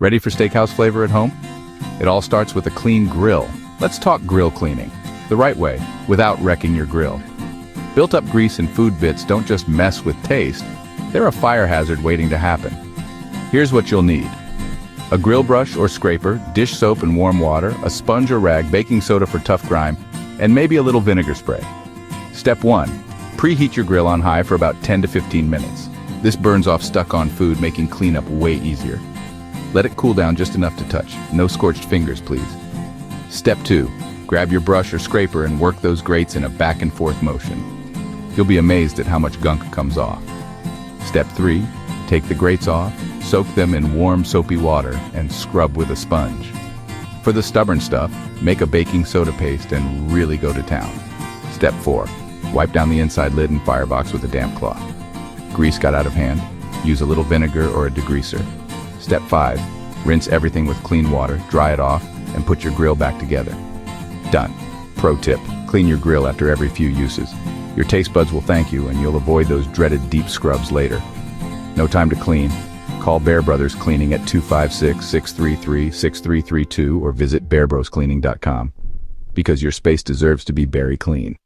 Ready for steakhouse flavor at home? It all starts with a clean grill. Let's talk grill cleaning, the right way, without wrecking your grill. Built-up grease and food bits don't just mess with taste, they're a fire hazard waiting to happen. Here's what you'll need. A grill brush or scraper, dish soap and warm water, a sponge or rag, baking soda for tough grime, and maybe a little vinegar spray. Step 1. Preheat your grill on high for about 10 to 15 minutes. This burns off stuck-on food, making cleanup way easier. Let it cool down just enough to touch. No scorched fingers, please. Step 2. Grab your brush or scraper and work those grates in a back-and-forth motion. You'll be amazed at how much gunk comes off. Step 3. Take the grates off, soak them in warm, soapy water, and scrub with a sponge. For the stubborn stuff, make a baking soda paste and really go to town. Step 4. Wipe down the inside lid and firebox with a damp cloth. Grease got out of hand? Use a little vinegar or a degreaser. Step 5. Rinse everything with clean water, dry it off, and put your grill back together. Done. Pro tip, clean your grill after every few uses. Your taste buds will thank you and you'll avoid those dreaded deep scrubs later. No time to clean? Call Bear Brothers Cleaning at 256-633-6332 or visit bearbroscleaning.com. Because your space deserves to be berry clean.